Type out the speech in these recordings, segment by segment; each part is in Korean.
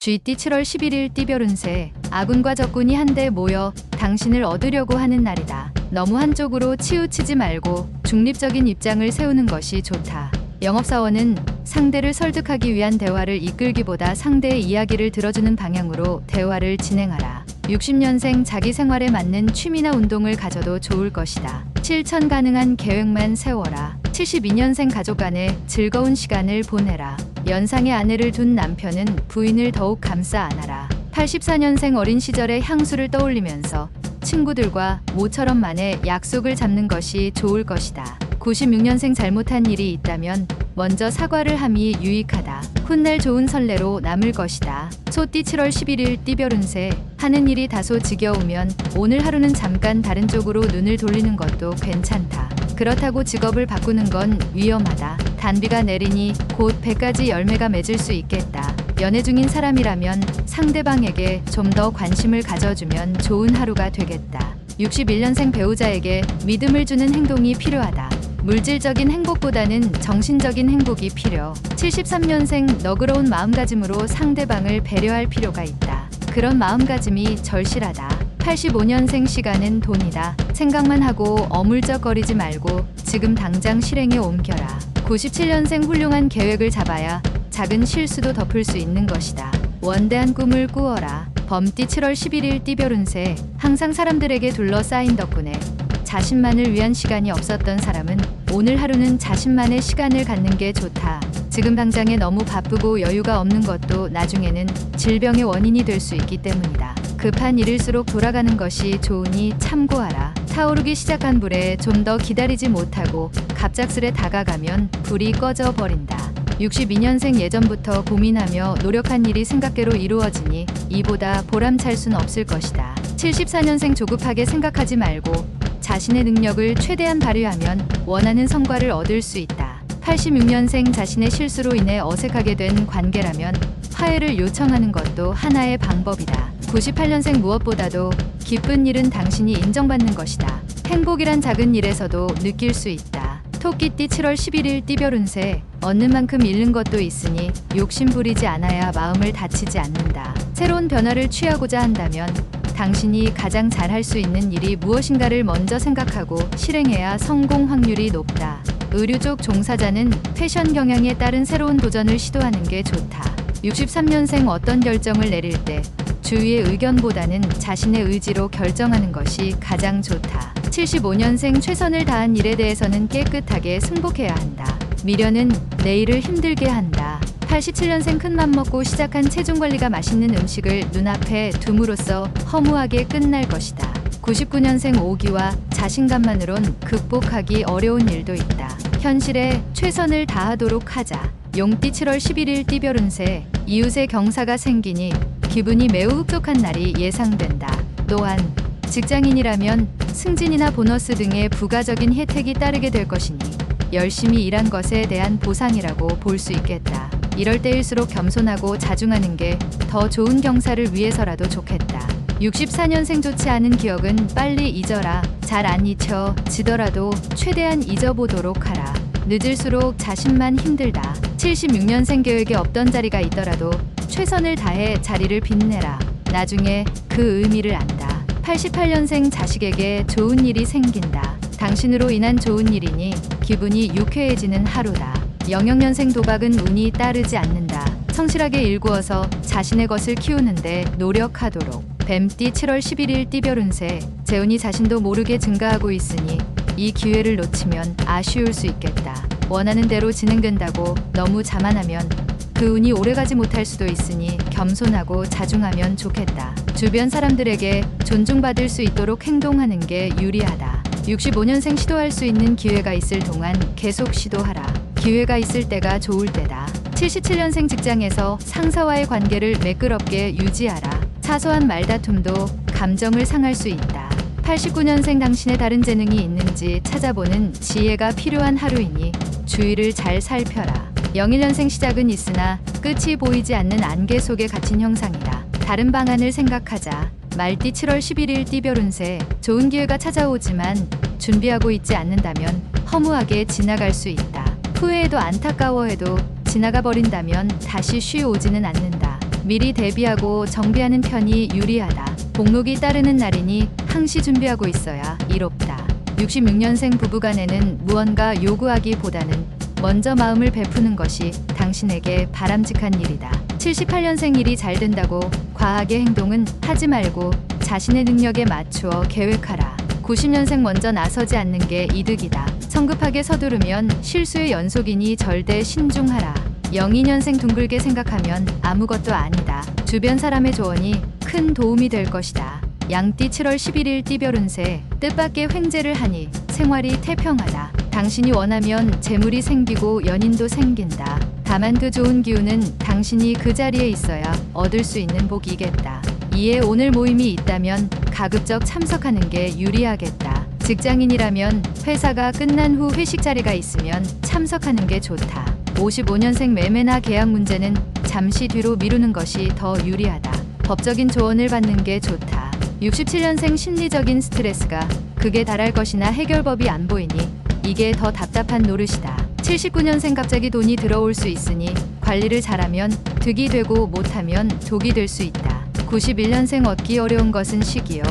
쥐띠 7월 11일 띠별 운세. 아군과 적군이 한데 모여 당신을 얻으려고 하는 날이다. 너무 한쪽으로 치우치지 말고 중립적인 입장을 세우는 것이 좋다. 영업사원은 상대를 설득하기 위한 대화를 이끌기보다 상대의 이야기를 들어주는 방향으로 대화를 진행하라. 60년생 자기 생활에 맞는 취미나 운동을 가져도 좋을 것이다. 실천 가능한 계획만 세워라. 72년생 가족 간에 즐거운 시간을 보내라. 연상의 아내를 둔 남편은 부인을 더욱 감싸 안아라. 84년생 어린 시절의 향수를 떠올리면서 친구들과 모처럼 만에 약속을 잡는 것이 좋을 것이다. 96년생 잘못한 일이 있다면 먼저 사과를 함이 유익하다. 훗날 좋은 선례로 남을 것이다. 소띠 7월 11일 띠별 운세. 하는 일이 다소 지겨우면 오늘 하루는 잠깐 다른 쪽으로 눈을 돌리는 것도 괜찮다. 그렇다고 직업을 바꾸는 건 위험하다. 단비가 내리니 곧 100가지 열매가 맺을 수 있겠다. 연애 중인 사람이라면 상대방에게 좀 더 관심을 가져주면 좋은 하루가 되겠다. 61년생 배우자에게 믿음을 주는 행동이 필요하다. 물질적인 행복보다는 정신적인 행복이 필요. 73년생 너그러운 마음가짐으로 상대방을 배려할 필요가 있다. 그런 마음가짐이 절실하다. 85년생 시간은 돈이다. 생각만 하고 어물쩍거리지 말고 지금 당장 실행에 옮겨라. 97년생 훌륭한 계획을 잡아야 작은 실수도 덮을 수 있는 것이다. 원대한 꿈을 꾸어라. 범띠 7월 11일 띠별 운세. 항상 사람들에게 둘러싸인 덕분에 자신만을 위한 시간이 없었던 사람은 오늘 하루는 자신만의 시간을 갖는 게 좋다. 지금 당장에 너무 바쁘고 여유가 없는 것도 나중에는 질병의 원인이 될 수 있기 때문이다. 급한 일일수록 돌아가는 것이 좋으니 참고하라. 타오르기 시작한 불에 좀 더 기다리지 못하고 갑작스레 다가가면 불이 꺼져 버린다. 62년생 예전부터 고민하며 노력한 일이 생각대로 이루어지니 이보다 보람찰 순 없을 것이다. 74년생 조급하게 생각하지 말고 자신의 능력을 최대한 발휘하면 원하는 성과를 얻을 수 있다. 86년생 자신의 실수로 인해 어색하게 된 관계라면 화해를 요청하는 것도 하나의 방법이다. 98년생 무엇보다도 기쁜 일은 당신이 인정받는 것이다. 행복이란 작은 일에서도 느낄 수 있다. 토끼띠 7월 11일 띠별 운세. 얻는 만큼 잃는 것도 있으니 욕심 부리지 않아야 마음을 다치지 않는다. 새로운 변화를 취하고자 한다면 당신이 가장 잘할 수 있는 일이 무엇인가를 먼저 생각하고 실행해야 성공 확률이 높다. 의류 쪽 종사자는 패션 경향에 따른 새로운 도전을 시도하는 게 좋다. 63년생 어떤 결정을 내릴 때 주위의 의견보다는 자신의 의지로 결정하는 것이 가장 좋다. 75년생 최선을 다한 일에 대해서는 깨끗하게 승복해야 한다. 미련은 내일을 힘들게 한다. 87년생 큰맘 먹고 시작한 체중 관리가 맛있는 음식을 눈앞에 둠으로써 허무하게 끝날 것이다. 99년생 오기와 자신감만으론 극복하기 어려운 일도 있다. 현실에 최선을 다하도록 하자. 용띠 7월 11일 띠별 운세. 이웃의 경사가 생기니 기분이 매우 흡족한 날이 예상된다. 또한 직장인이라면 승진이나 보너스 등의 부가적인 혜택이 따르게 될 것이니 열심히 일한 것에 대한 보상이라고 볼 수 있겠다. 이럴 때일수록 겸손하고 자중하는 게 더 좋은 경사를 위해서라도 좋겠다. 64년생 좋지 않은 기억은 빨리 잊어라. 잘 안 잊혀지더라도 최대한 잊어보도록 하라. 늦을수록 자신만 힘들다. 76년생 계획에 없던 자리가 있더라도 최선을 다해 자리를 빛내라. 나중에 그 의미를 안다. 88년생 자식에게 좋은 일이 생긴다. 당신으로 인한 좋은 일이니 기분이 유쾌해지는 하루다. 00년생 도박은 운이 따르지 않는다. 성실하게 일구어서 자신의 것을 키우는데 노력하도록. 뱀띠 7월 11일 띠별 운세. 재운이 자신도 모르게 증가하고 있으니 이 기회를 놓치면 아쉬울 수 있겠다. 원하는 대로 진행된다고 너무 자만하면 그 운이 오래가지 못할 수도 있으니 겸손하고 자중하면 좋겠다. 주변 사람들에게 존중받을 수 있도록 행동하는 게 유리하다. 65년생 시도할 수 있는 기회가 있을 동안 계속 시도하라. 기회가 있을 때가 좋을 때다. 77년생 직장에서 상사와의 관계를 매끄럽게 유지하라. 사소한 말다툼도 감정을 상할 수 있다. 89년생 당신의 다른 재능이 있는지 찾아보는 지혜가 필요한 하루이니 주위를 잘 살펴라. 01년생 시작은 있으나 끝이 보이지 않는 안개 속에 갇힌 형상이다. 다른 방안을 생각하자. 말띠 7월 11일 띠별 운세. 좋은 기회가 찾아오지만 준비하고 있지 않는다면 허무하게 지나갈 수 있다. 후회해도 안타까워해도 지나가 버린다면 다시 쉬어오지는 않는다. 미리 대비하고 정비하는 편이 유리하다. 복록이 따르는 날이니 항시 준비하고 있어야 이롭다. 66년생 부부간에는 무언가 요구하기보다는 먼저 마음을 베푸는 것이 당신에게 바람직한 일이다. 78년생 일이 잘 된다고 과하게 행동은 하지 말고 자신의 능력에 맞추어 계획하라. 90년생 먼저 나서지 않는 게 이득이다. 성급하게 서두르면 실수의 연속이니 절대 신중하라. 02년생 둥글게 생각하면 아무것도 아니다. 주변 사람의 조언이 큰 도움이 될 것이다. 양띠 7월 11일 띠별 운세. 뜻밖의 횡재를 하니 생활이 태평하다. 당신이 원하면 재물이 생기고 연인도 생긴다. 다만 그 좋은 기운은 당신이 그 자리에 있어야 얻을 수 있는 복이겠다. 이에 오늘 모임이 있다면 가급적 참석하는 게 유리하겠다. 직장인이라면 회사가 끝난 후 회식 자리가 있으면 참석하는 게 좋다. 55년생 매매나 계약 문제는 잠시 뒤로 미루는 것이 더 유리하다. 법적인 조언을 받는 게 좋다. 67년생 심리적인 스트레스가 극에 달할 것이나 해결법이 안 보이니 이게 더 답답한 노릇이다. 79년생 갑자기 돈이 들어올 수 있으니 관리를 잘하면 득이 되고 못하면 독이 될 수 있다. 91년생 얻기 어려운 것은 시기요.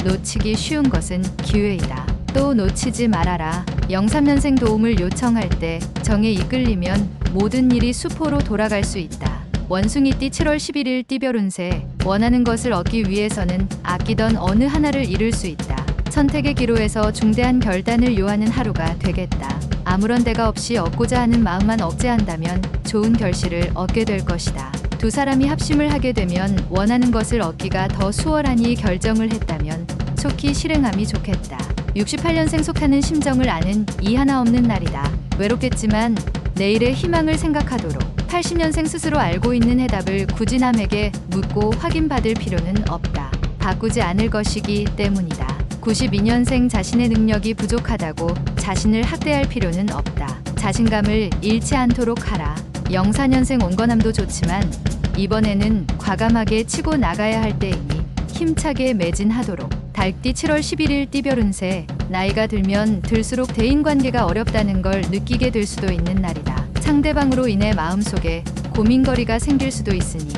놓치기 쉬운 것은 기회이다. 또 놓치지 말아라. 03년생 도움을 요청할 때 정에 이끌리면 모든 일이 수포로 돌아갈 수 있다. 원숭이띠 7월 11일 띠별 운세. 원하는 것을 얻기 위해서는 아끼던 어느 하나를 잃을 수 있다. 선택의 기로에서 중대한 결단을 요하는 하루가 되겠다. 아무런 대가 없이 얻고자 하는 마음만 억제한다면 좋은 결실을 얻게 될 것이다. 두 사람이 합심을 하게 되면 원하는 것을 얻기가 더 수월하니 결정을 했다면 속히 실행함이 좋겠다. 68년생 속하는 심정을 아는 이 하나 없는 날이다. 외롭겠지만 내일의 희망을 생각하도록. 80년생 스스로 알고 있는 해답을 굳이 남에게 묻고 확인받을 필요는 없다. 바꾸지 않을 것이기 때문이다. 92년생 자신의 능력이 부족하다고 자신을 학대할 필요는 없다. 자신감을 잃지 않도록 하라. 04년생 온건함도 좋지만 이번에는 과감하게 치고 나가야 할 때이니 힘차게 매진하도록. 달띠 7월 11일 띠별 운세. 나이가 들면 들수록 대인관계가 어렵다는 걸 느끼게 될 수도 있는 날이다. 상대방으로 인해 마음속에 고민거리가 생길 수도 있으니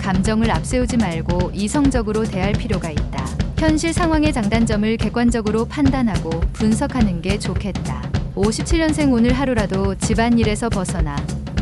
감정을 앞세우지 말고 이성적으로 대할 필요가 있다. 현실 상황의 장단점을 객관적으로 판단하고 분석하는 게 좋겠다. 57년생 오늘 하루라도 집안일에서 벗어나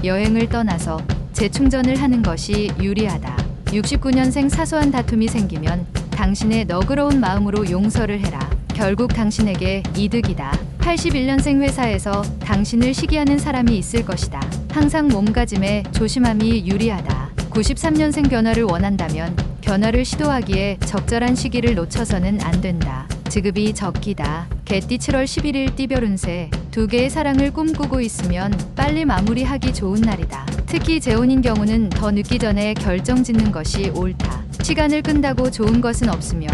여행을 떠나서 재충전을 하는 것이 유리하다. 69년생 사소한 다툼이 생기면 당신의 너그러운 마음으로 용서를 해라. 결국 당신에게 이득이다. 81년생 회사에서 당신을 시기하는 사람이 있을 것이다. 항상 몸가짐에 조심함이 유리하다. 93년생 변화를 원한다면 변화를 시도하기에 적절한 시기를 놓쳐서는 안 된다. 지급이 적기다. 개띠 7월 11일 띠별 운세. 두 개의 사랑을 꿈꾸고 있으면 빨리 마무리하기 좋은 날이다. 특히 재혼인 경우는 더 늦기 전에 결정짓는 것이 옳다. 시간을 끈다고 좋은 것은 없으며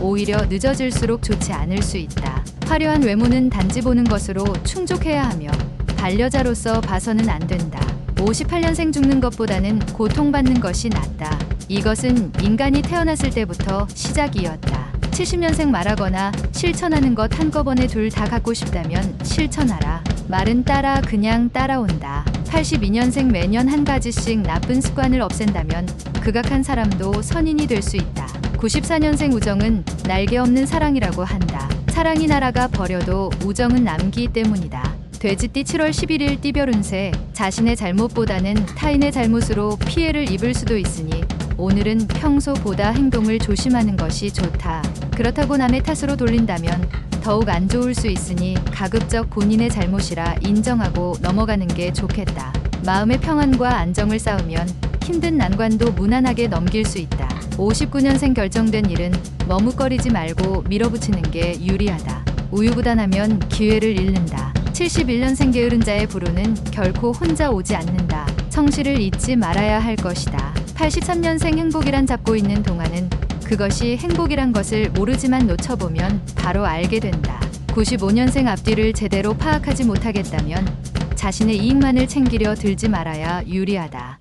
오히려 늦어질수록 좋지 않을 수 있다. 화려한 외모는 단지 보는 것으로 충족해야 하며 반려자로서 봐서는 안 된다. 58년생 죽는 것보다는 고통받는 것이 낫다. 이것은 인간이 태어났을 때부터 시작이었다. 70년생 말하거나 실천하는 것 한꺼번에 둘 다 갖고 싶다면 실천하라. 말은 따라 그냥 따라온다. 82년생 매년 한 가지씩 나쁜 습관을 없앤다면 극악한 사람도 선인이 될 수 있다. 94년생 우정은 날개 없는 사랑이라고 한다. 사랑이 날아가 버려도 우정은 남기 때문이다. 돼지띠 7월 11일 띠별 운세. 자신의 잘못보다는 타인의 잘못으로 피해를 입을 수도 있으니 오늘은 평소보다 행동을 조심하는 것이 좋다. 그렇다고 남의 탓으로 돌린다면 더욱 안 좋을 수 있으니 가급적 본인의 잘못이라 인정하고 넘어가는 게 좋겠다. 마음의 평안과 안정을 쌓으면 힘든 난관도 무난하게 넘길 수 있다. 59년생 결정된 일은 머뭇거리지 말고 밀어붙이는 게 유리하다. 우유부단하면 기회를 잃는다. 71년생 게으른 자의 부르는 결코 혼자 오지 않는다. 성실을 잊지 말아야 할 것이다. 83년생 행복이란 잡고 있는 동안은 그것이 행복이란 것을 모르지만 놓쳐보면 바로 알게 된다. 95년생 앞뒤를 제대로 파악하지 못하겠다면 자신의 이익만을 챙기려 들지 말아야 유리하다.